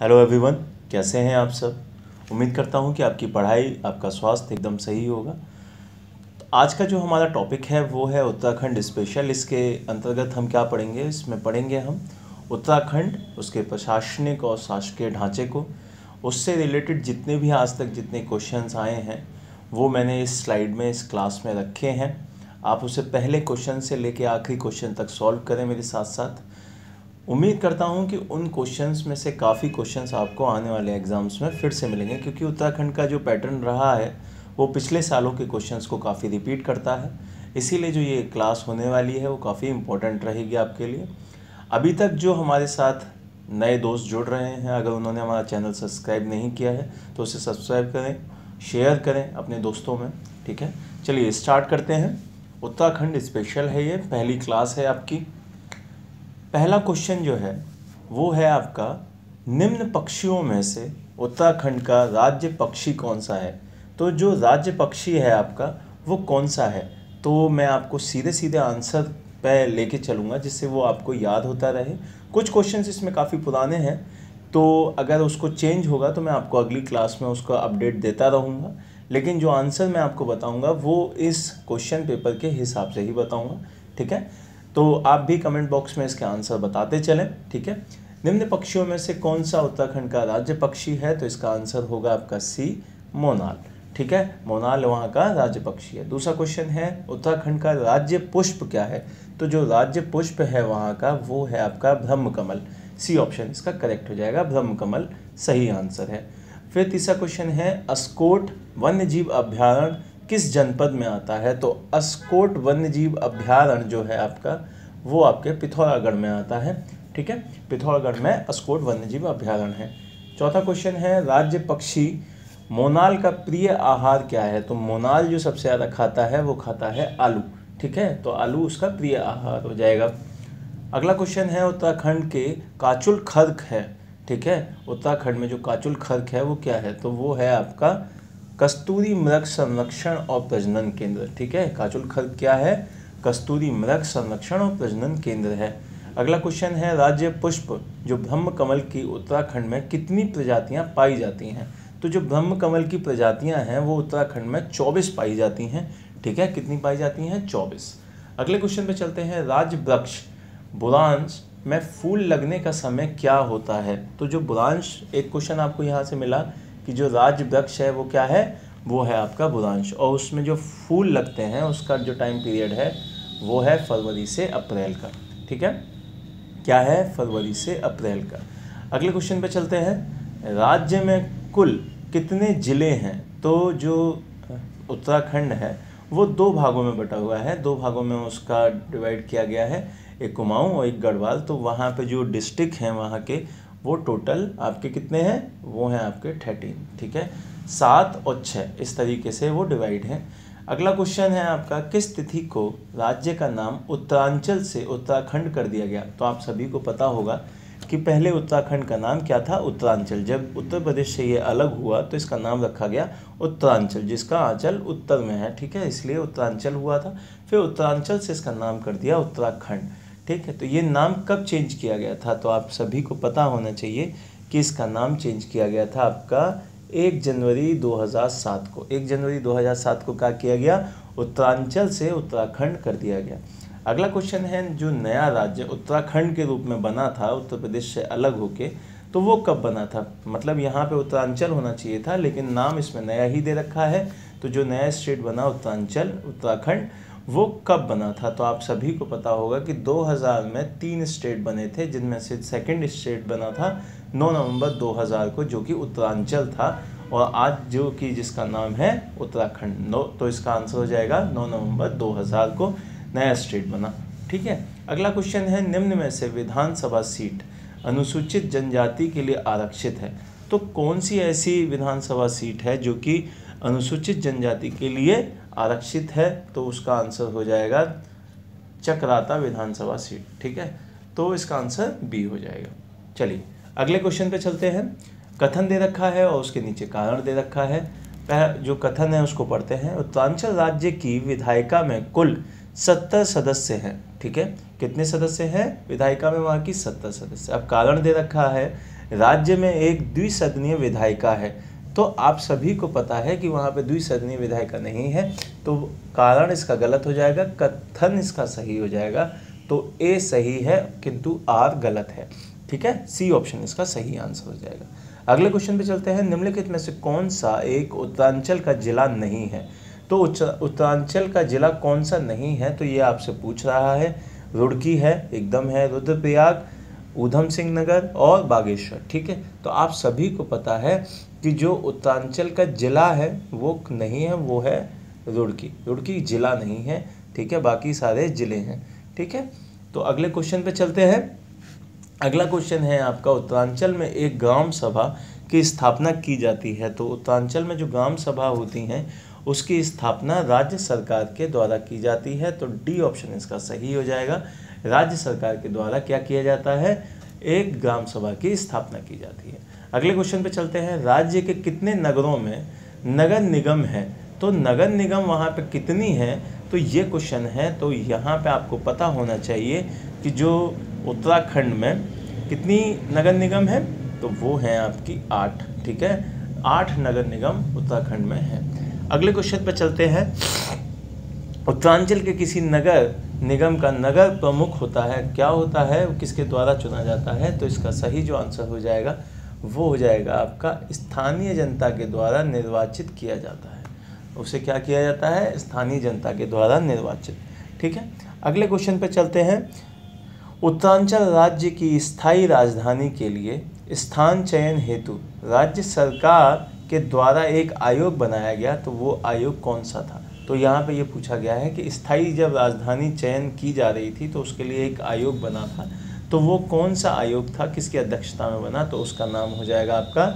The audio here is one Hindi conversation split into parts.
हेलो एवरीवन, कैसे हैं आप सब। उम्मीद करता हूं कि आपकी पढ़ाई, आपका स्वास्थ्य एकदम सही होगा। तो आज का जो हमारा टॉपिक है वो है उत्तराखंड स्पेशल। इसके अंतर्गत हम क्या पढ़ेंगे, इसमें पढ़ेंगे हम उत्तराखंड, उसके प्रशासनिक और शासकीय ढांचे को, उससे रिलेटेड जितने भी आज तक जितने क्वेश्चंस आए हैं वो मैंने इस स्लाइड में, इस क्लास में रखे हैं। आप उसे पहले क्वेश्चन से लेके आखिरी क्वेश्चन तक सॉल्व करें मेरे साथ साथ। उम्मीद करता हूं कि उन क्वेश्चंस में से काफ़ी क्वेश्चंस आपको आने वाले एग्ज़ाम्स में फिर से मिलेंगे, क्योंकि उत्तराखंड का जो पैटर्न रहा है वो पिछले सालों के क्वेश्चंस को काफ़ी रिपीट करता है। इसीलिए जो ये क्लास होने वाली है वो काफ़ी इम्पोर्टेंट रहेगी आपके लिए। अभी तक जो हमारे साथ नए दोस्त जुड़ रहे हैं, अगर उन्होंने हमारा चैनल सब्सक्राइब नहीं किया है तो उसे सब्सक्राइब करें, शेयर करें अपने दोस्तों में। ठीक है, चलिए स्टार्ट करते हैं। उत्तराखंड स्पेशल है, ये पहली क्लास है आपकी। पहला क्वेश्चन जो है वो है आपका, निम्न पक्षियों में से उत्तराखंड का राज्य पक्षी कौन सा है। तो जो राज्य पक्षी है आपका वो कौन सा है, तो मैं आपको सीधे सीधे आंसर पे लेके चलूँगा जिससे वो आपको याद होता रहे। कुछ क्वेश्चंस इसमें काफ़ी पुराने हैं, तो अगर उसको चेंज होगा तो मैं आपको अगली क्लास में उसका अपडेट देता रहूँगा, लेकिन जो आंसर मैं आपको बताऊँगा वो इस क्वेश्चन पेपर के हिसाब से ही बताऊँगा। ठीक है, तो आप भी कमेंट बॉक्स में इसके आंसर बताते चलें। ठीक है, निम्न पक्षियों में से कौन सा उत्तराखंड का राज्य पक्षी है, तो इसका आंसर होगा आपका सी, मोनाल। ठीक है, मोनाल वहाँ का राज्य पक्षी है। दूसरा क्वेश्चन है, उत्तराखंड का राज्य पुष्प क्या है, तो जो राज्य पुष्प है वहाँ का वो है आपका ब्रह्मकमल। सी ऑप्शन इसका करेक्ट हो जाएगा, ब्रह्मकमल सही आंसर है। फिर तीसरा क्वेश्चन है, अस्कोट वन्यजीव अभ्यारण्य किस जनपद में आता है, तो अस्कोट वन्यजीव अभ्यारण्य जो है आपका वो आपके पिथौरागढ़ में आता है। ठीक है, पिथौरागढ़ में अस्कोट वन्यजीव अभ्यारण्य है। चौथा क्वेश्चन है, राज्य पक्षी मोनाल का प्रिय आहार क्या है, तो मोनाल जो सबसे ज़्यादा खाता है वो खाता है आलू। ठीक है, तो आलू उसका प्रिय आहार हो जाएगा। अगला क्वेश्चन है, उत्तराखंड के काचुल खर्क है। ठीक है, उत्तराखंड में जो काचुल खर्क है वो क्या है, तो वो है आपका कस्तूरी मृग संरक्षण और प्रजनन केंद्र। ठीक है, काचुल खर्क क्या है, कस्तूरी मृग संरक्षण और प्रजनन केंद्र है। अगला क्वेश्चन है, राज्य पुष्प जो ब्रह्म कमल की उत्तराखंड में कितनी प्रजातियां पाई जाती हैं, तो जो ब्रह्म कमल की प्रजातियां हैं वो उत्तराखंड में 24 पाई जाती हैं। ठीक है, कितनी पाई जाती हैं, 24। अगले क्वेश्चन पे चलते हैं, राज्य वृक्ष बुरांश में फूल लगने का समय क्या होता है, तो जो बुरांश, एक क्वेश्चन आपको यहाँ से मिला कि जो राज्य वृक्ष है वो क्या है, वो है आपका बुरांश, और उसमें जो फूल लगते हैं उसका जो टाइम पीरियड है वो है फरवरी से अप्रैल का। ठीक है, क्या है, फरवरी से अप्रैल का। अगले क्वेश्चन पे चलते हैं, राज्य में कुल कितने ज़िले हैं, तो जो उत्तराखंड है वो दो भागों में बटा हुआ है, दो भागों में उसका डिवाइड किया गया है, एक कुमाऊं और एक गढ़वाल। तो वहाँ पे जो डिस्ट्रिक्ट हैं वहाँ के वो टोटल आपके कितने हैं, वो हैं आपके 13। ठीक है, 7 और 6 इस तरीके से वो डिवाइड हैं। अगला क्वेश्चन है आपका, किस तिथि को राज्य का नाम उत्तरांचल से उत्तराखंड कर दिया गया, तो आप सभी को पता होगा कि पहले उत्तराखंड का नाम क्या था, उत्तरांचल। जब उत्तर प्रदेश से ये अलग हुआ तो इसका नाम रखा गया उत्तरांचल, जिसका आंचल उत्तर में है। ठीक है, इसलिए उत्तरांचल हुआ था, फिर उत्तरांचल से इसका नाम कर दिया उत्तराखंड। ठीक है, तो ये नाम कब चेंज किया गया था, तो आप सभी को पता होना चाहिए कि इसका नाम चेंज किया गया था आपका 1 जनवरी 2007 को। 1 जनवरी 2007 को क्या किया गया, उत्तरांचल से उत्तराखंड कर दिया गया। अगला क्वेश्चन है, जो नया राज्य उत्तराखंड के रूप में बना था उत्तर प्रदेश से अलग होके, तो वो कब बना था, मतलब यहाँ पे उत्तरांचल होना चाहिए था लेकिन नाम इसमें नया ही दे रखा है। तो जो नया स्टेट बना उत्तरांचल, उत्तराखंड, वो कब बना था, तो आप सभी को पता होगा कि 2000 में 3 स्टेट बने थे, जिनमें से सेकंड स्टेट बना था 9 नवंबर 2000 को, जो कि उत्तरांचल था, और आज जो कि जिसका नाम है उत्तराखंड। तो इसका आंसर हो जाएगा 9 नवंबर 2000 को नया स्टेट बना। ठीक है, अगला क्वेश्चन है, निम्न में से विधानसभा सीट अनुसूचित जनजाति के लिए आरक्षित है, तो कौन सी ऐसी विधानसभा सीट है जो कि अनुसूचित जनजाति के लिए आरक्षित है, तो उसका आंसर हो जाएगा चकराता विधानसभा सीट। ठीक है, तो इसका आंसर बी हो जाएगा। चलिए अगले क्वेश्चन पे चलते हैं। कथन दे रखा है और उसके नीचे कारण दे रखा है। जो कथन है उसको पढ़ते हैं। उत्तरांचल राज्य की विधायिका में कुल 70 सदस्य हैं। ठीक है, कितने सदस्य हैं विधायिका में, वहाँ की 70 सदस्य। अब कारण दे रखा है राज्य में एक द्विसदनीय विधायिका है। तो आप सभी को पता है कि वहाँ पे द्विसदनीय विधायिका नहीं है, तो कारण इसका गलत हो जाएगा, कथन इसका सही हो जाएगा। तो ए सही है किंतु आर गलत है। ठीक है, सी ऑप्शन इसका सही आंसर हो जाएगा। अगले क्वेश्चन पे चलते हैं। निम्नलिखित में से कौन सा एक उत्तरांचल का जिला नहीं है? तो उत्तरांचल का जिला कौन सा नहीं है, तो ये आपसे पूछ रहा है। रुड़की है, एकदम है, रुद्रप्रयाग, ऊधम सिंह नगर और बागेश्वर। ठीक है, तो आप सभी को पता है कि जो उत्तरांचल का जिला है वो नहीं है, वो है रुड़की। रुड़की जिला नहीं है। ठीक है, बाकी सारे जिले हैं। ठीक है, तो अगले क्वेश्चन पे चलते हैं। अगला क्वेश्चन है आपका, उत्तरांचल में एक ग्राम सभा की स्थापना की जाती है। तो उत्तरांचल में जो ग्राम सभा होती हैं उसकी स्थापना राज्य सरकार के द्वारा की जाती है। तो डी ऑप्शन इसका सही हो जाएगा। राज्य सरकार के द्वारा क्या किया जाता है? एक ग्राम सभा की स्थापना की जाती है। अगले क्वेश्चन पे चलते हैं। राज्य के कितने नगरों में नगर निगम है? तो नगर निगम वहाँ पे कितनी है, तो ये क्वेश्चन है। तो यहाँ पे आपको पता होना चाहिए कि जो उत्तराखंड में कितनी नगर निगम है, तो वो है आपकी 8। ठीक है, 8 नगर निगम उत्तराखंड में है। अगले क्वेश्चन पे चलते हैं। उत्तरांचल के किसी नगर निगम का नगर प्रमुख होता है, क्या होता है, किसके द्वारा चुना जाता है? तो इसका सही जो आंसर हो जाएगा वो हो जाएगा आपका स्थानीय जनता के द्वारा निर्वाचित किया जाता है। उसे क्या किया जाता है? स्थानीय जनता के द्वारा निर्वाचित। ठीक है, अगले क्वेश्चन पे चलते हैं। उत्तरांचल राज्य की स्थायी राजधानी के लिए स्थान चयन हेतु राज्य सरकार के द्वारा एक आयोग बनाया गया, तो वो आयोग कौन सा था? तो यहाँ पे ये पूछा गया है कि स्थायी जब राजधानी चयन की जा रही थी तो उसके लिए एक आयोग बना था, तो वो कौन सा आयोग था, किसकी अध्यक्षता में बना? तो उसका नाम हो जाएगा आपका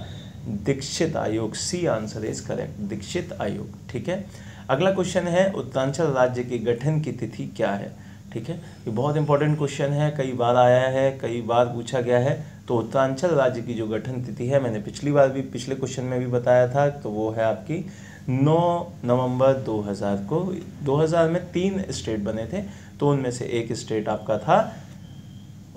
दीक्षित आयोग। C answer is correct, Dikshit आयोग। ठीक है, अगला क्वेश्चन है, उत्तरांचल राज्य के गठन की तिथि क्या है? ठीक है, ये बहुत इंपॉर्टेंट क्वेश्चन है, कई बार आया है, कई बार पूछा गया है। तो उत्तरांचल राज्य की जो गठन तिथि है, मैंने पिछली बार भी पिछले क्वेश्चन में भी बताया था, तो वो है आपकी 9 नवंबर 2000 को। 2000 में 3 स्टेट बने थे, तो उनमें से एक स्टेट आपका था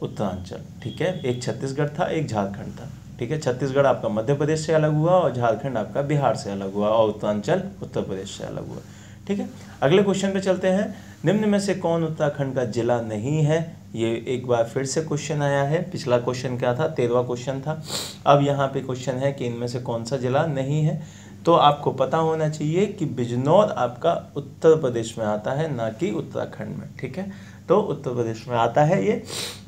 उत्तरांचल। ठीक है, एक छत्तीसगढ़ था, एक झारखंड था। ठीक है, छत्तीसगढ़ आपका मध्य प्रदेश से अलग हुआ और झारखंड आपका बिहार से अलग हुआ और उत्तरांचल उत्तर प्रदेश से अलग हुआ। ठीक है, अगले क्वेश्चन पे चलते हैं। निम्न में से कौन उत्तराखंड का जिला नहीं है? ये एक बार फिर से क्वेश्चन आया है। पिछला क्वेश्चन क्या था? 13वां क्वेश्चन था। अब यहाँ पे क्वेश्चन है कि इनमें से कौन सा जिला नहीं है। तो आपको पता होना चाहिए कि बिजनौर आपका उत्तर प्रदेश में आता है, ना कि उत्तराखंड में। ठीक है, तो उत्तर प्रदेश में आता है ये,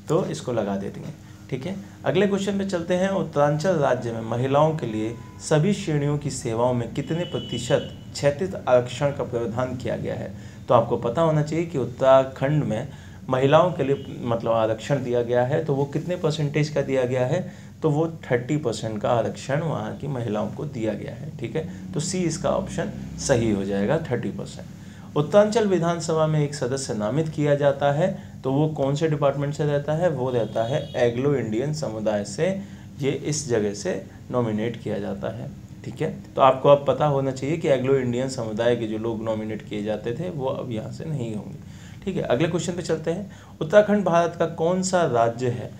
तो इसको लगा देते हैं। ठीक है, अगले क्वेश्चन पे चलते हैं। उत्तरांचल राज्य में महिलाओं के लिए सभी श्रेणियों की सेवाओं में कितने प्रतिशत क्षैतिज आरक्षण का प्रावधान किया गया है? तो आपको पता होना चाहिए कि उत्तराखंड में महिलाओं के लिए मतलब आरक्षण दिया गया है, तो वो कितने परसेंटेज का दिया गया है? तो वो 30% का आरक्षण वहाँ की महिलाओं को दिया गया है। ठीक है, तो सी इसका ऑप्शन सही हो जाएगा, 30%। उत्तरांचल विधानसभा में एक सदस्य नामित किया जाता है, तो वो कौन से डिपार्टमेंट से रहता है? वो रहता है एग्लो इंडियन समुदाय से। ये इस जगह से नॉमिनेट किया जाता है। ठीक है, तो आपको अब पता होना चाहिए कि एग्लो इंडियन समुदाय के जो लोग नॉमिनेट किए जाते थे वो अब यहाँ से नहीं होंगे। ठीक है, अगले क्वेश्चन पे चलते हैं। उत्तराखंड भारत का कौन सा राज्य है?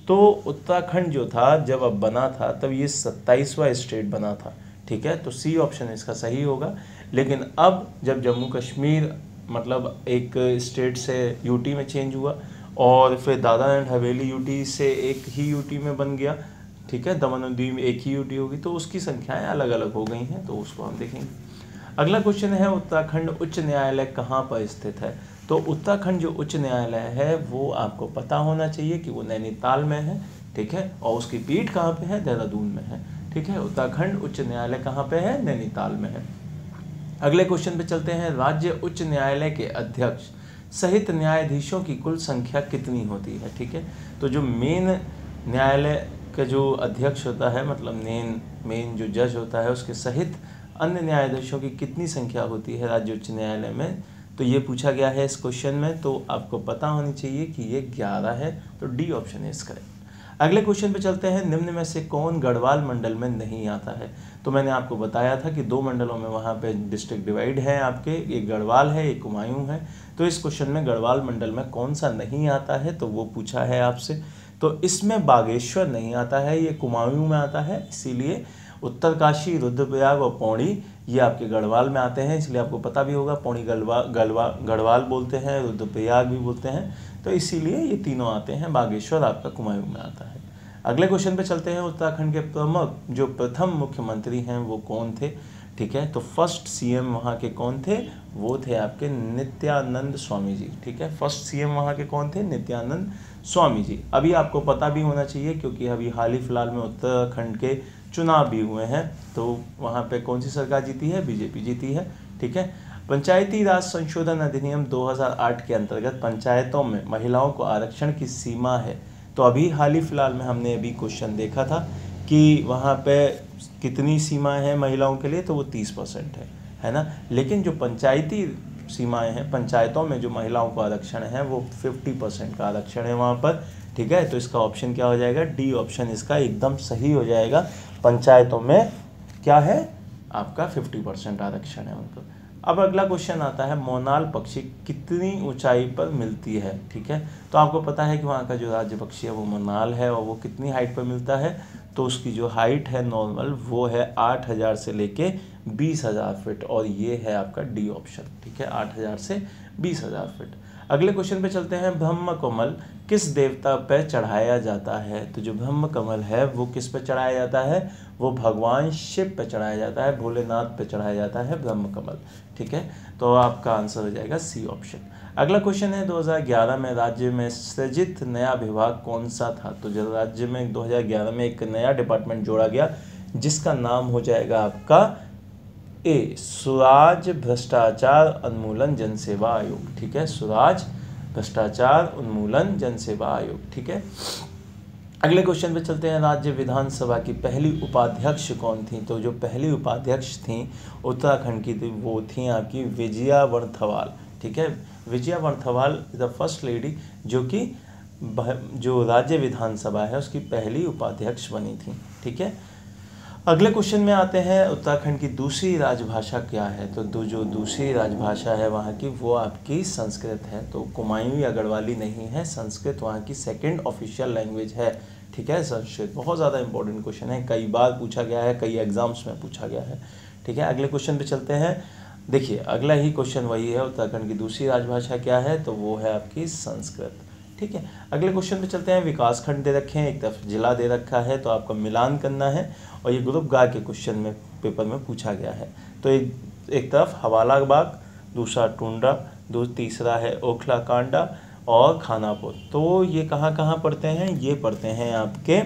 तो उत्तराखंड जो था जब अब बना था तब ये 27वां स्टेट बना था। ठीक है, तो सी ऑप्शन इसका सही होगा। लेकिन अब जब जम्मू कश्मीर मतलब एक स्टेट से यूटी में चेंज हुआ और फिर दादरा एंड हवेली यूटी से एक ही यूटी में बन गया। ठीक है, दमन और दीव में एक ही यूटी होगी, तो उसकी संख्याएं अलग अलग हो गई हैं, तो उसको हम देखेंगे। अगला क्वेश्चन है, उत्तराखंड उच्च न्यायालय कहाँ पर स्थित है? तो उत्तराखंड जो उच्च न्यायालय है वो आपको पता होना चाहिए कि वो नैनीताल में है। ठीक है, और उसकी पीठ कहाँ पे है? देहरादून में है। ठीक है, उत्तराखंड उच्च न्यायालय कहाँ पे है? नैनीताल में है। अगले क्वेश्चन पे चलते हैं। राज्य उच्च न्यायालय के अध्यक्ष सहित न्यायाधीशों की कुल संख्या कितनी होती है? ठीक है, तो जो मेन न्यायालय का जो अध्यक्ष होता है मतलब मेन जो जज होता है उसके सहित अन्य न्यायाधीशों की कितनी संख्या होती है राज्य उच्च न्यायालय में? तो ये पूछा गया है इस क्वेश्चन में, तो आपको पता होनी चाहिए कि ये 11 है। तो डी ऑप्शन इज करेक्ट। अगले क्वेश्चन पे चलते हैं, निम्न में से कौन गढ़वाल मंडल में नहीं आता है। तो मैंने आपको बताया था कि 2 मंडलों में वहाँ पे डिस्ट्रिक्ट डिवाइड है आपके, एक गढ़वाल है एक कुमायूं है। तो इस क्वेश्चन में गढ़वाल मंडल में कौन सा नहीं आता है तो वो पूछा है आपसे। तो इसमें बागेश्वर नहीं आता है, ये कुमायूं में आता है, इसीलिए उत्तरकाशी, रुद्रप्रयाग और पौड़ी ये आपके गढ़वाल में आते हैं। इसलिए आपको पता भी होगा पौड़ी गढ़वाल बोलते हैं, रुद्रप्रयाग भी बोलते हैं, तो इसीलिए ये तीनों आते हैं। बागेश्वर आपका कुमायूं में आता है। अगले क्वेश्चन पे चलते हैं, उत्तराखंड के प्रमुख जो प्रथम मुख्यमंत्री हैं वो कौन थे। ठीक है, तो फर्स्ट सीएम वहाँ के कौन थे, वो थे आपके नित्यानंद स्वामी जी। ठीक है, फर्स्ट सीएम वहाँ के कौन थे, नित्यानंद स्वामी जी। अभी आपको पता भी होना चाहिए क्योंकि अभी हाल ही फिलहाल में उत्तराखंड के चुनाव भी हुए हैं, तो वहाँ पे कौन सी सरकार जीती है, बीजेपी जीती है। ठीक है, पंचायती राज संशोधन अधिनियम 2008 के अंतर्गत पंचायतों में महिलाओं को आरक्षण की सीमा है। तो अभी हाल ही फिलहाल में हमने अभी क्वेश्चन देखा था कि वहाँ पे कितनी सीमाएं हैं महिलाओं के लिए, तो वो 30% है ना। लेकिन जो पंचायती सीमाएं हैं, पंचायतों में जो महिलाओं को आरक्षण है वो 50% का आरक्षण है वहाँ पर। ठीक है, तो इसका ऑप्शन क्या हो जाएगा, डी ऑप्शन इसका एकदम सही हो जाएगा। पंचायतों में क्या है आपका 50% आरक्षण है उनको। अब अगला क्वेश्चन आता है, मोनाल पक्षी कितनी ऊंचाई पर मिलती है। ठीक है, तो आपको पता है कि वहाँ का जो राज्य पक्षी है वो मोनाल है, और वो कितनी हाइट पर मिलता है, तो उसकी जो हाइट है नॉर्मल वो है 8000 से लेके 20000 फीट, और ये है आपका डी ऑप्शन। ठीक है, 8000 से 20000 फीट। अगले क्वेश्चन पे चलते हैं, ब्रह्म कमल किस देवता पे चढ़ाया जाता है। तो जो ब्रह्म कमल है वो किस पे चढ़ाया जाता है, वो भगवान शिव पे चढ़ाया जाता है, भोलेनाथ पे चढ़ाया जाता है ब्रह्म कमल। ठीक है, तो आपका आंसर हो जाएगा सी ऑप्शन। अगला क्वेश्चन है, 2011 में राज्य में सृजित नया विभाग कौन सा था। तो जो राज्य में 2011 में एक नया डिपार्टमेंट जोड़ा गया जिसका नाम हो जाएगा आपका ए, सुराज भ्रष्टाचार उन्मूलन जनसेवा आयोग। ठीक है, सुराज भ्रष्टाचार उन्मूलन जनसेवा आयोग। ठीक है, अगले क्वेश्चन पे चलते हैं, राज्य विधानसभा की पहली उपाध्यक्ष कौन थी। तो जो पहली उपाध्यक्ष थी उत्तराखंड की थी वो थी आपकी विजया वर्थवाल। ठीक है, Vijaya Varthwal the first lady जो कि जो राज्य विधानसभा है उसकी पहली उपाध्यक्ष बनी थी। ठीक है, अगले क्वेश्चन में आते हैं, उत्तराखंड की दूसरी राजभाषा क्या है। तो जो दूसरी राजभाषा है वहाँ की वो आपकी संस्कृत है। तो कुमायूं या गढ़वाली नहीं है, संस्कृत वहाँ की सेकंड ऑफिशियल लैंग्वेज है। ठीक है, संस्कृत बहुत ज़्यादा इंपॉर्टेंट क्वेश्चन है, कई बार पूछा गया है, कई एग्जाम्स में पूछा गया है। ठीक है, अगले क्वेश्चन पे चलते हैं। देखिए अगला ही क्वेश्चन वही है, उत्तराखंड की दूसरी राजभाषा क्या है, तो वो है आपकी संस्कृत। ठीक है, अगले क्वेश्चन पे चलते हैं, विकास खंड दे रखे हैं, एक तरफ जिला दे रखा है, तो आपका मिलान करना है, और ये ग्रुप गा के क्वेश्चन में पेपर में पूछा गया है। तो एक तरफ हवाला बाग, दूसरा टुंडा, तीसरा है ओखला कांडा और खानापुर। तो ये कहाँ कहाँ पढ़ते हैं, ये पढ़ते हैं आपके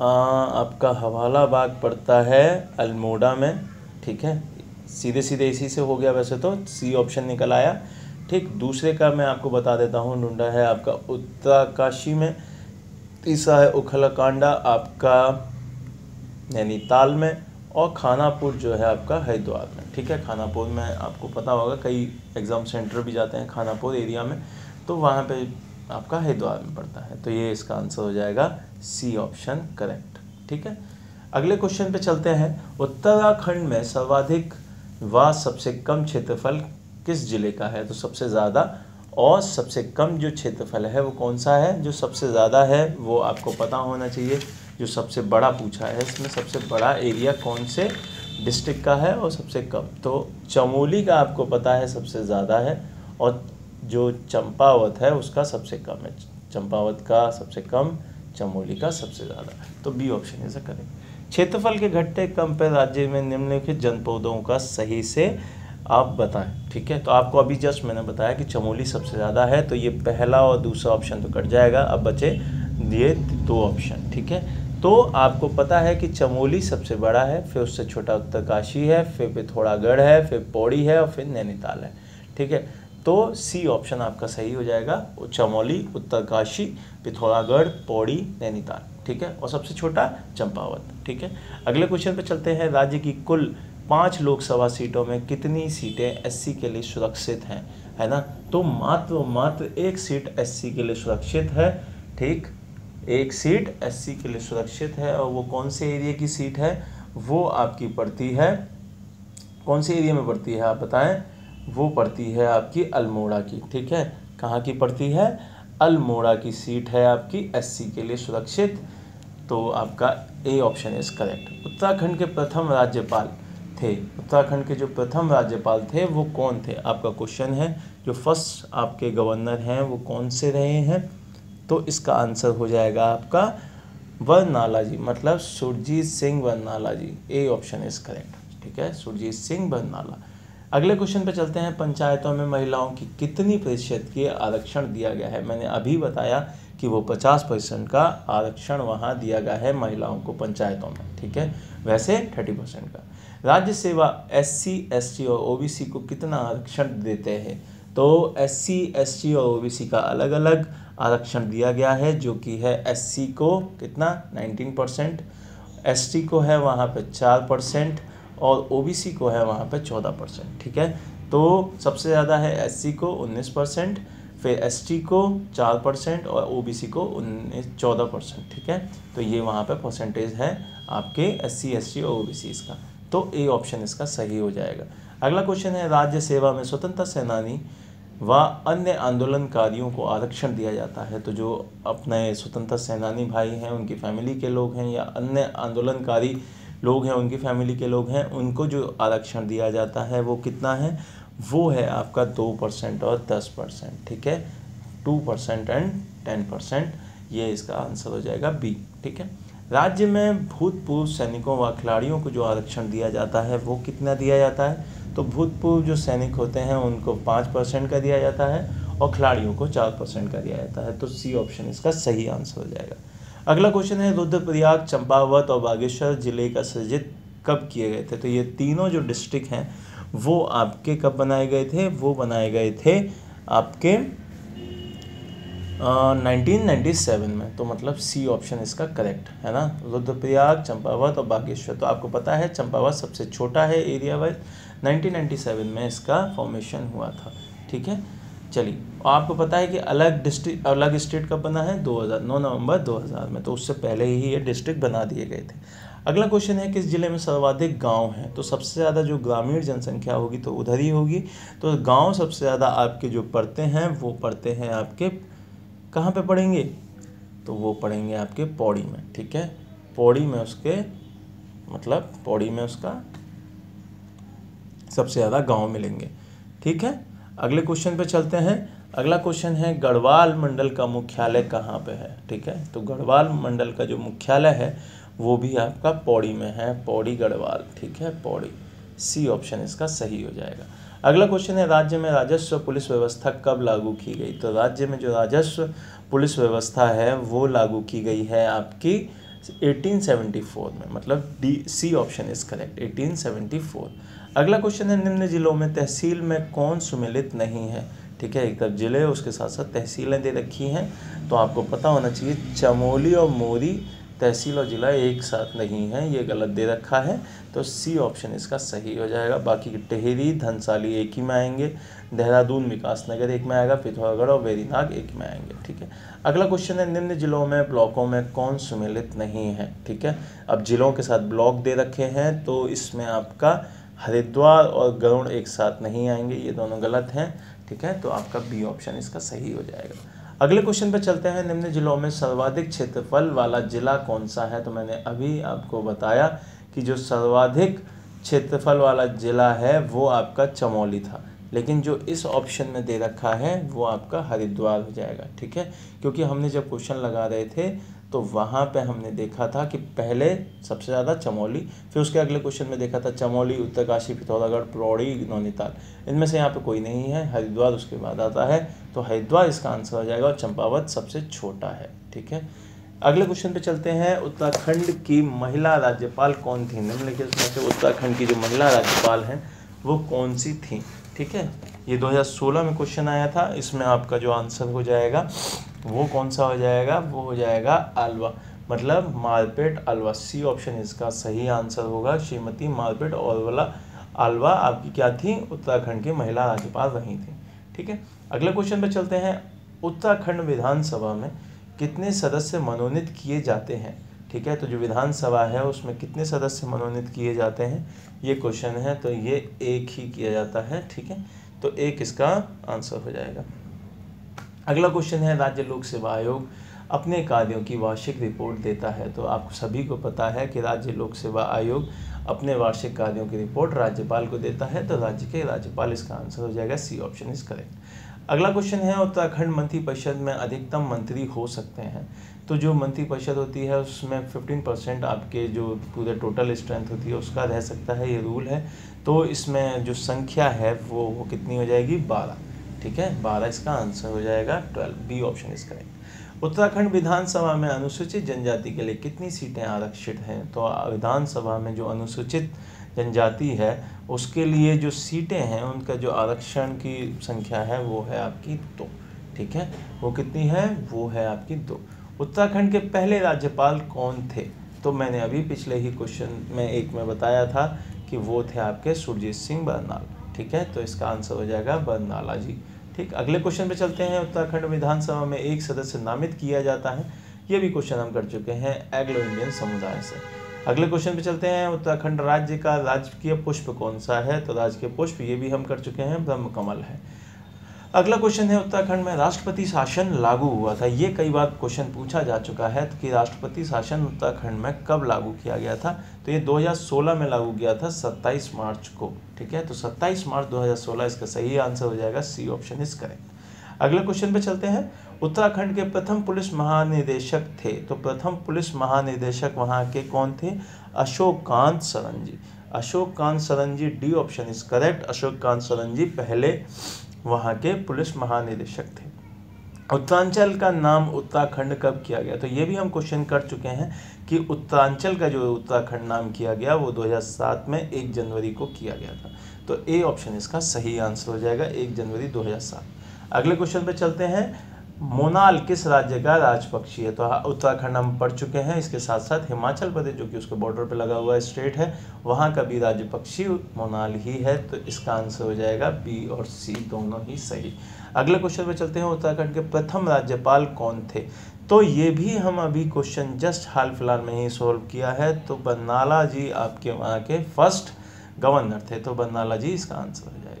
आपका हवाला बाग पड़ता है अल्मोड़ा में। ठीक है, सीधे सीधे इसी से हो गया, वैसे तो सी ऑप्शन निकल आया। ठीक, दूसरे का मैं आपको बता देता हूँ, डुंडा है आपका उत्तरकाशी में, तीसरा है उखलकांडा आपका नैनीताल में, और खानापुर जो है आपका हरिद्वार में। ठीक है, खानापुर में आपको पता होगा कई एग्ज़ाम सेंटर भी जाते हैं खानापुर एरिया में, तो वहाँ पे आपका हरिद्वार में पड़ता है। तो ये इसका आंसर हो जाएगा सी ऑप्शन करेक्ट। ठीक है, अगले क्वेश्चन पे चलते हैं, उत्तराखंड में सर्वाधिक व सबसे कम क्षेत्रफल किस जिले का है। तो सबसे ज़्यादा और सबसे कम जो क्षेत्रफल है वो कौन सा है, जो सबसे ज़्यादा है वो आपको पता होना चाहिए। जो सबसे बड़ा पूछा है इसमें सबसे बड़ा एरिया कौन से डिस्ट्रिक्ट का है और सबसे कम, तो चमोली का आपको पता है सबसे ज़्यादा है, और जो चंपावत है उसका सबसे कम है। चंपावत का सबसे कम, चमोली का सबसे ज़्यादा, तो बी ऑप्शन ऐसा करें। क्षेत्रफल के घटते कम पर राज्य में निम्नलिखित जनपदों का सही से आप बताएं। ठीक है, तो आपको अभी जस्ट मैंने बताया कि चमोली सबसे ज़्यादा है, तो ये पहला और दूसरा ऑप्शन तो कट जाएगा, अब बचे ये 2 ऑप्शन। ठीक है, तो आपको पता है कि चमोली सबसे बड़ा है, फिर उससे छोटा उत्तरकाशी है, फिर पिथौरागढ़ है, फिर पौड़ी है और फिर नैनीताल है। ठीक है, तो सी ऑप्शन आपका सही हो जाएगा, चमोली, उत्तरकाशी, पिथौरागढ़, पौड़ी, नैनीताल। ठीक है, और सबसे छोटा चंपावत। ठीक है, अगले क्वेश्चन पे चलते हैं, राज्य की कुल 5 लोकसभा सीटों में कितनी सीटें एससी के लिए सुरक्षित हैं, है ना। तो मात्र 1 सीट एससी के लिए सुरक्षित है। ठीक। एक सीट एससी के लिए सुरक्षित है और वो कौन से एरिया की सीट है, वो आपकी पड़ती है, कौन से एरिया में पड़ती है आप बताएं, वो पड़ती है आपकी अल्मोड़ा की, ठीक है। कहाँ की पड़ती है, अल्मोड़ा की सीट है आपकी एससी के लिए सुरक्षित। तो आपका A option is correct. Uttarakhand के प्रथम राज्यपाल थे, उत्तराखंड के जो प्रथम राज्यपाल थे वो कौन थे, आपका क्वेश्चन है। जो फर्स्ट आपके गवर्नर हैं वो कौन से रहे हैं, तो इसका आंसर हो जाएगा आपका बरनाला जी, मतलब सुरजीत सिंह बरनाला जी। ए ऑप्शन इज करेक्ट, ठीक है, सुरजीत सिंह बरनाला। अगले क्वेश्चन पे चलते हैं। पंचायतों में महिलाओं की कितनी प्रतिशत की आरक्षण दिया गया है। मैंने अभी बताया कि वो 50% का आरक्षण वहाँ दिया गया है महिलाओं को पंचायतों में, ठीक है, वैसे 30% का। राज्य सेवा एससी एसटी और ओबीसी को कितना आरक्षण देते हैं, तो एससी एसटी और ओबीसी का अलग अलग आरक्षण दिया गया है, जो कि है एससी को कितना 19%, एसटी को है वहाँ पे 4% और ओबीसी को है वहाँ पे 14%, ठीक है। तो सबसे ज़्यादा है एससी को 19%, फिर एसटी को 4% और ओबीसी को 14%, ठीक है। तो ये वहाँ पे परसेंटेज है आपके एससी एसटी और ओबीसी का। तो ए ऑप्शन इसका सही हो जाएगा। अगला क्वेश्चन है, राज्य सेवा में स्वतंत्रता सेनानी व अन्य आंदोलनकारियों को आरक्षण दिया जाता है। तो जो अपने स्वतंत्रता सेनानी भाई हैं, उनकी फैमिली के लोग हैं, या अन्य आंदोलनकारी लोग हैं उनकी फैमिली के लोग हैं, उनको जो आरक्षण दिया जाता है वो कितना है, वो है आपका 2% और 10%, ठीक है, 2% एंड 10%। ये इसका आंसर हो जाएगा बी, ठीक है। राज्य में भूतपूर्व सैनिकों व खिलाड़ियों को जो आरक्षण दिया जाता है वो कितना दिया जाता है, तो भूतपूर्व जो सैनिक होते हैं उनको 5% का दिया जाता है और खिलाड़ियों को 4% का दिया जाता है। तो सी ऑप्शन इसका सही आंसर हो जाएगा। अगला क्वेश्चन है, रुद्रप्रयाग, चंपावत और बागेश्वर जिले का सृजित कब किए गए थे। तो ये तीनों जो डिस्ट्रिक्ट हैं वो आपके कब बनाए गए थे, वो बनाए गए थे आपके 1997 में। तो मतलब सी ऑप्शन इसका करेक्ट है ना, रुद्रप्रयाग, चंपावत और बागेश्वर। तो आपको पता है चंपावत सबसे छोटा है एरिया वाइज, 1997 में इसका फॉर्मेशन हुआ था, ठीक है। चलिए, आपको पता है कि अलग डिस्ट्रिक्ट अलग स्टेट कब बना है, 9 नवंबर 2000 में, तो उससे पहले ही ये डिस्ट्रिक्ट बना दिए गए थे। अगला क्वेश्चन है, किस जिले में सर्वाधिक गांव हैं। तो सबसे ज़्यादा जो ग्रामीण जनसंख्या होगी तो उधर ही होगी। तो गांव सबसे ज़्यादा आपके जो पड़ते हैं वो पड़ते हैं आपके कहाँ पे पड़ेंगे, तो वो पड़ेंगे आपके पौड़ी में, ठीक है। पौड़ी में उसके मतलब पौड़ी में उसका सबसे ज़्यादा गांव मिलेंगे, ठीक है। अगले क्वेश्चन पे चलते हैं। अगला क्वेश्चन है, गढ़वाल मंडल का मुख्यालय कहाँ पे है, ठीक है। तो गढ़वाल मंडल का जो मुख्यालय है वो भी आपका पौड़ी में है, पौड़ी गढ़वाल, ठीक है, पौड़ी। सी ऑप्शन इसका सही हो जाएगा। अगला क्वेश्चन है, राज्य में राजस्व पुलिस व्यवस्था कब लागू की गई। तो राज्य में जो राजस्व पुलिस व्यवस्था है वो लागू की गई है आपकी 1874 में, मतलब D C option is correct, 1874। अगला क्वेश्चन है, निम्न जिलों में तहसील में कौन सुमेलित नहीं है, ठीक है। एक तरफ जिले उसके साथ साथ तहसीलें दे रखी हैं, तो आपको पता होना चाहिए चमोली और मोरी तहसील और जिला एक साथ नहीं है, ये गलत दे रखा है। तो सी ऑप्शन इसका सही हो जाएगा। बाकी टिहरी धनसाली एक ही में आएंगे, देहरादून विकासनगर एक में आएगा, पिथौरागढ़ और वेरीनाग एक में आएंगे, ठीक है। अगला क्वेश्चन है, निम्न जिलों में ब्लॉकों में कौन सुमेलित नहीं है, ठीक है। अब जिलों के साथ ब्लॉक दे रखे हैं, तो इसमें आपका हरिद्वार और गरुड़ एक साथ नहीं आएंगे, ये दोनों गलत हैं, ठीक है। तो आपका बी ऑप्शन इसका सही हो जाएगा। अगले क्वेश्चन पे चलते हैं, निम्न जिलों में सर्वाधिक क्षेत्रफल वाला जिला कौन सा है। तो मैंने अभी आपको बताया कि जो सर्वाधिक क्षेत्रफल वाला जिला है वो आपका चमोली था, लेकिन जो इस ऑप्शन में दे रखा है वो आपका हरिद्वार हो जाएगा, ठीक है। क्योंकि हमने जब क्वेश्चन लगा रहे थे तो वहाँ पे हमने देखा था कि पहले सबसे ज़्यादा चमोली, फिर उसके अगले क्वेश्चन में देखा था चमोली, उत्तरकाशी, पिथौरागढ़, पौड़ी, नैनीताल, इनमें से यहाँ पे कोई नहीं है, हरिद्वार उसके बाद आता है। तो हरिद्वार इसका आंसर हो जाएगा और चंपावत सबसे छोटा है, ठीक है। अगले क्वेश्चन पे चलते हैं, उत्तराखंड की महिला राज्यपाल कौन थी। निम्नलिखित में से उत्तराखंड की जो महिला राज्यपाल हैं वो कौन सी थी, ठीक है। ये 2016 में क्वेश्चन आया था, इसमें आपका जो आंसर हो जाएगा वो कौन सा हो जाएगा, वो हो जाएगा आल्वा, मतलब मारपेट आल्वा। सी ऑप्शन इसका सही आंसर होगा, श्रीमती मारपेट और आल्वा आपकी क्या थी, उत्तराखंड की महिला राज्यपाल रही थी, ठीक है। अगले क्वेश्चन पे चलते हैं, उत्तराखंड विधानसभा में कितने सदस्य मनोनीत किए जाते हैं, ठीक है। तो जो विधानसभा है उसमें कितने सदस्य मनोनीत किए जाते हैं, ये क्वेश्चन है, तो ये एक ही किया जाता है, ठीक है। तो एक इसका आंसर हो जाएगा। अगला क्वेश्चन है, राज्य लोक सेवा आयोग अपने कार्यों की वार्षिक रिपोर्ट देता है। तो आप सभी को पता है कि राज्य लोक सेवा आयोग अपने वार्षिक कार्यों की रिपोर्ट राज्यपाल को देता है, तो राज्य के राज्यपाल इसका आंसर हो जाएगा, सी ऑप्शन इज करेक्ट। अगला क्वेश्चन है, उत्तराखंड मंत्रिपरिषद में अधिकतम मंत्री हो सकते हैं। तो जो मंत्रिपरिषद होती है उसमें 15% आपके जो पूरे टोटल स्ट्रेंथ होती है उसका रह सकता है, ये रूल है। तो इसमें जो संख्या है वो कितनी हो जाएगी, 12, ठीक है। 12 इसका आंसर हो जाएगा, 12, B option is correct. Uttarakhand विधानसभा में अनुसूचित जनजाति के लिए कितनी सीटें आरक्षित हैं। तो विधानसभा में जो अनुसूचित जनजाति है उसके लिए जो सीटें हैं उनका जो आरक्षण की संख्या है वो है आपकी 2, ठीक है। वो कितनी है, वो है आपकी 2। उत्तराखंड के पहले राज्यपाल कौन थे। तो मैंने अभी पिछले ही क्वेश्चन में एक में बताया था कि वो थे आपके सुरजीत सिंह बरनाल, ठीक है। तो इसका आंसर हो जाएगा बरनाला जी, ठीक। अगले क्वेश्चन पे चलते हैं, उत्तराखंड विधानसभा में एक सदस्य नामित किया जाता है। ये भी क्वेश्चन हम कर चुके हैं एंग्लो इंडियन समुदाय से। अगले क्वेश्चन पे चलते हैं, उत्तराखंड राज्य का राजकीय पुष्प कौन सा है। तो राजकीय पुष्प ये भी हम कर चुके हैं, ब्रह्म कमल है। अगला क्वेश्चन है, उत्तराखंड में राष्ट्रपति शासन लागू हुआ था। ये कई बार क्वेश्चन पूछा जा चुका है कि राष्ट्रपति शासन उत्तराखंड में कब लागू किया गया था। तो ये 2016 में लागू किया था, 27 मार्च को, ठीक है। तो 27 मार्च 2016 इसका सही आंसर हो जाएगा, सी ऑप्शन इज करेक्ट। अगले क्वेश्चन पे चलते हैं, उत्तराखंड के प्रथम पुलिस महानिदेशक थे। तो प्रथम पुलिस महानिदेशक वहाँ के कौन थे, Ashok Kant Saran ji. Ashok Kant Saran ji, D option is correct. Ashok Kant Saran ji पहले वहाँ के पुलिस महानिदेशक थे। उत्तरांचल का नाम उत्तराखंड कब किया गया। तो ये भी हम क्वेश्चन कर चुके हैं कि उत्तरांचल का जो उत्तराखंड नाम किया गया वो 2007 में 1 जनवरी को किया गया था। तो ए ऑप्शन इसका सही आंसर हो जाएगा, 1 जनवरी 2007। अगले क्वेश्चन पे चलते हैं, मोनाल किस राज्य का राजपक्षी है। तो उत्तराखंड हम पढ़ चुके हैं, इसके साथ साथ हिमाचल प्रदेश जो कि उसके बॉर्डर पे लगा हुआ स्टेट है वहाँ का भी राज्य पक्षी मोनाल ही है। तो इसका आंसर हो जाएगा बी और सी दोनों ही सही। अगले क्वेश्चन पे चलते हैं, उत्तराखंड के प्रथम राज्यपाल कौन थे। तो ये भी हम अभी क्वेश्चन जस्ट हाल फिलहाल में ही सोल्व किया है। तो बरनाला जी आपके वहाँ के फर्स्ट गवर्नर थे, तो बरनाला जी इसका आंसर हो जाएगा।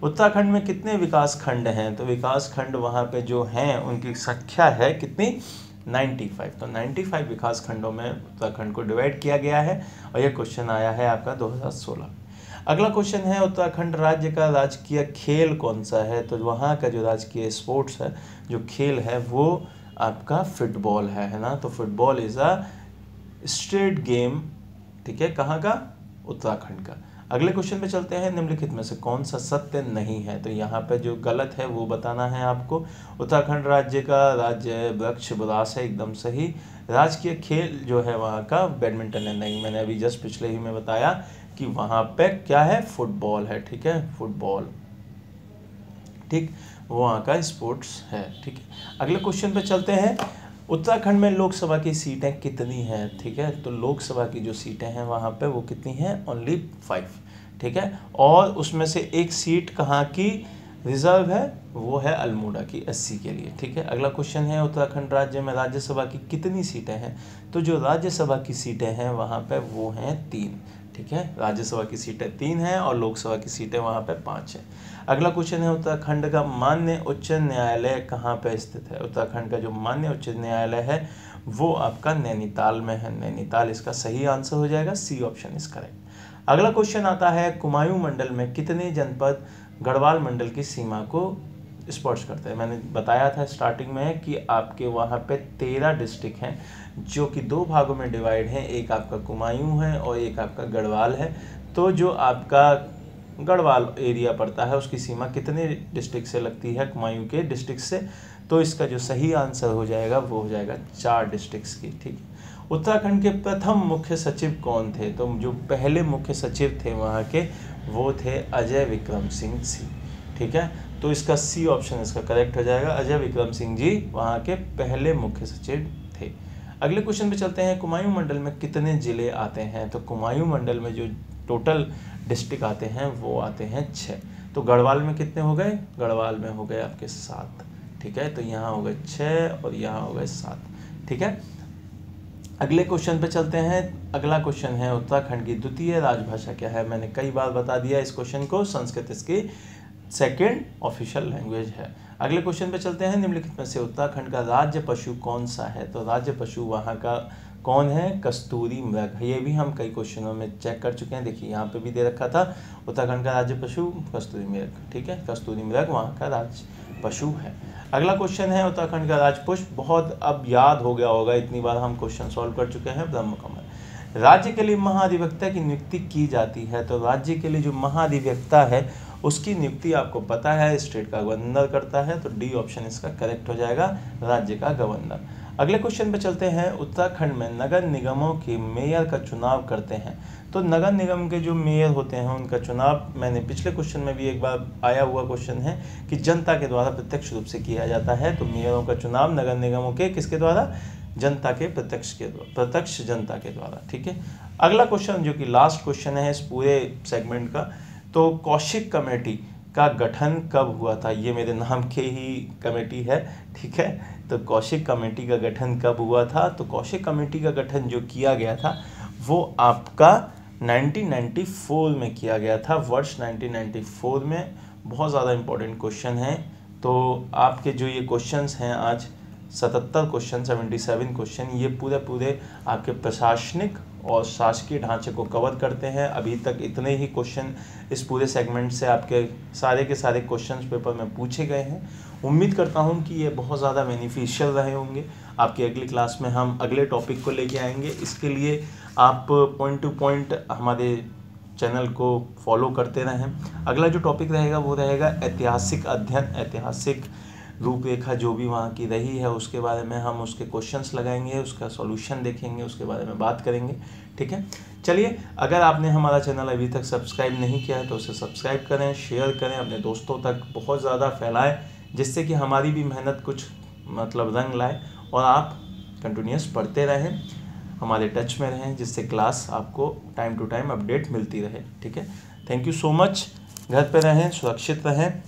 उत्तराखंड में कितने विकास खंड हैं। तो विकास खंड वहाँ पे जो हैं उनकी संख्या है कितनी, 95। तो 95 विकास खंडों में उत्तराखंड को डिवाइड किया गया है और यह क्वेश्चन आया है आपका 2016। अगला क्वेश्चन है, उत्तराखंड राज्य का राजकीय खेल कौन सा है। तो वहाँ का जो राजकीय स्पोर्ट्स है, जो खेल है वो आपका फुटबॉल है ना। तो football is a state game, ठीक है, कहाँ का, उत्तराखंड का। अगले क्वेश्चन पे चलते हैं, निम्नलिखित में से कौन सा सत्य नहीं है। तो यहाँ पे जो गलत है वो बताना है आपको। उत्तराखंड राज्य का राज्य वृक्ष बुरास है, एकदम सही। राजकीय खेल जो है वहाँ का बैडमिंटन है, नहीं, मैंने अभी जस्ट पिछले ही में बताया कि वहाँ पे क्या है, फुटबॉल है, ठीक है, फुटबॉल, ठीक, वहाँ का स्पोर्ट्स है, ठीक है। अगले क्वेश्चन पे चलते हैं, उत्तराखंड में लोकसभा की सीटें कितनी हैं, ठीक है। तो लोकसभा की जो सीटें हैं वहाँ पे वो कितनी हैं, ओनली 5, ठीक है। और उसमें से एक सीट कहाँ की रिजर्व है, वो है अल्मोड़ा की, 80 के लिए, ठीक है। अगला क्वेश्चन है, उत्तराखंड राज्य में राज्यसभा की कितनी सीटें हैं। तो जो राज्यसभा की सीटें हैं वहाँ पे वो हैं 3, ठीक है। राज्यसभा की सीटें 3 हैं और लोकसभा की सीटें वहाँ पे 5 हैं। अगला क्वेश्चन है, उत्तराखंड का मान्य उच्च न्यायालय कहाँ पे स्थित है। उत्तराखंड का जो मान्य उच्च न्यायालय है वो आपका नैनीताल में है, नैनीताल इसका सही आंसर हो जाएगा, सी ऑप्शन इज करेक्ट। अगला क्वेश्चन आता है, कुमायूं मंडल में कितने जनपद गढ़वाल मंडल की सीमा को स्पर्श करते हैं। मैंने बताया था स्टार्टिंग में कि आपके वहाँ पे 13 डिस्ट्रिक्ट हैं जो कि 2 भागों में डिवाइड हैं, एक आपका कुमायूं है और एक आपका गढ़वाल है। तो जो आपका गढ़वाल एरिया पड़ता है उसकी सीमा कितने डिस्ट्रिक्ट से लगती है, कुमायूं के डिस्ट्रिक्ट से। तो इसका जो सही आंसर हो जाएगा वो हो जाएगा 4 डिस्ट्रिक्ट्स की, ठीक है। उत्तराखंड के प्रथम मुख्य सचिव कौन थे। तो जो पहले मुख्य सचिव थे वहाँ के वो थे अजय विक्रम सिंह जी, ठीक है। तो इसका सी ऑप्शन इसका करेक्ट हो जाएगा, अजय विक्रम सिंह जी वहाँ के पहले मुख्य सचिव थे। अगले क्वेश्चन पे चलते हैं, कुमायूं मंडल में कितने जिले आते हैं। तो कुमायूं मंडल में जो टोटल डिस्ट्रिक्ट आते हैं वो आते हैं 6। तो गढ़वाल में कितने हो गए, गढ़वाल में हो गए आपके 7, ठीक है, तो यहाँ हो गए 6 और यहाँ हो गए 7, ठीक है। अगले क्वेश्चन पे चलते हैं। अगला क्वेश्चन है उत्तराखंड की द्वितीय राजभाषा क्या है। मैंने कई बार बता दिया इस क्वेश्चन को, संस्कृत इसकी सेकेंड ऑफिशियल लैंग्वेज है। अगले क्वेश्चन पे चलते हैं। निम्नलिखित में से उत्तराखंड का राज्य पशु कौन सा है। तो राज्य पशु वहाँ का कौन है, कस्तूरी मृग। ये भी हम कई क्वेश्चनों में चेक कर चुके हैं। देखिए यहाँ पे भी दे रखा था उत्तराखंड का राज्य पशु कस्तूरी मृग, ठीक है, कस्तूरी मृग वहाँ का राज्य पशु है। अगला क्वेश्चन है उत्तराखंड का राजपुष्प। बहुत अब याद हो गया होगा, इतनी बार हम क्वेश्चन सॉल्व कर चुके हैं, ब्रह्म कमल। राज्य के लिए महाधिवक्ता की नियुक्ति की जाती है। तो राज्य के लिए जो महाधिवक्ता है उसकी नियुक्ति आपको पता है स्टेट का गवर्नर करता है, तो डी ऑप्शन इसका करेक्ट हो जाएगा, राज्य का गवर्नर। अगले क्वेश्चन पे चलते हैं। उत्तराखंड में नगर निगमों के मेयर का चुनाव करते हैं। तो नगर निगम के जो मेयर होते हैं उनका चुनाव, मैंने पिछले क्वेश्चन में भी एक बार आया हुआ क्वेश्चन है कि जनता के द्वारा प्रत्यक्ष रूप से किया जाता है। तो मेयरों का चुनाव नगर निगमों के किसके द्वारा, जनता के प्रत्यक्ष जनता के द्वारा, ठीक है। अगला क्वेश्चन जो कि लास्ट क्वेश्चन है इस पूरे सेगमेंट का, तो कौशिक कमेटी का गठन कब हुआ था। ये मेरे नाम के ही कमेटी है, ठीक है। तो कौशिक कमेटी का गठन कब हुआ था। तो कौशिक कमेटी का गठन जो किया गया था वो आपका 1994 में किया गया था, वर्ष 1994 में। बहुत ज़्यादा इम्पोर्टेंट क्वेश्चन है। तो आपके जो ये क्वेश्चंस हैं आज 77 क्वेश्चन, 77 क्वेश्चन, ये पूरे आपके प्रशासनिक और शासकीय ढांचे को कवर करते हैं। अभी तक इतने ही क्वेश्चन इस पूरे सेगमेंट से आपके सारे के सारे क्वेश्चंस पेपर में पूछे गए हैं। उम्मीद करता हूं कि ये बहुत ज़्यादा बेनिफिशियल रहे होंगे। आपकी अगली क्लास में हम अगले टॉपिक को लेके आएंगे। इसके लिए आप पॉइंट टू पॉइंट हमारे चैनल को फॉलो करते रहें। अगला जो टॉपिक रहेगा वो रहेगा ऐतिहासिक अध्ययन, ऐतिहासिक रूपरेखा जो भी वहाँ की रही है उसके बारे में हम उसके क्वेश्चंस लगाएंगे, उसका सॉल्यूशन देखेंगे, उसके बारे में बात करेंगे, ठीक है। चलिए, अगर आपने हमारा चैनल अभी तक सब्सक्राइब नहीं किया है तो उसे सब्सक्राइब करें, शेयर करें, अपने दोस्तों तक बहुत ज़्यादा फैलाएं, जिससे कि हमारी भी मेहनत कुछ मतलब रंग लाए और आप कंटिन्यूस पढ़ते रहें, हमारे टच में रहें, जिससे क्लास आपको टाइम टू टाइम अपडेट मिलती रहे, ठीक है। Thank you so much. घर पे रहें, सुरक्षित रहें।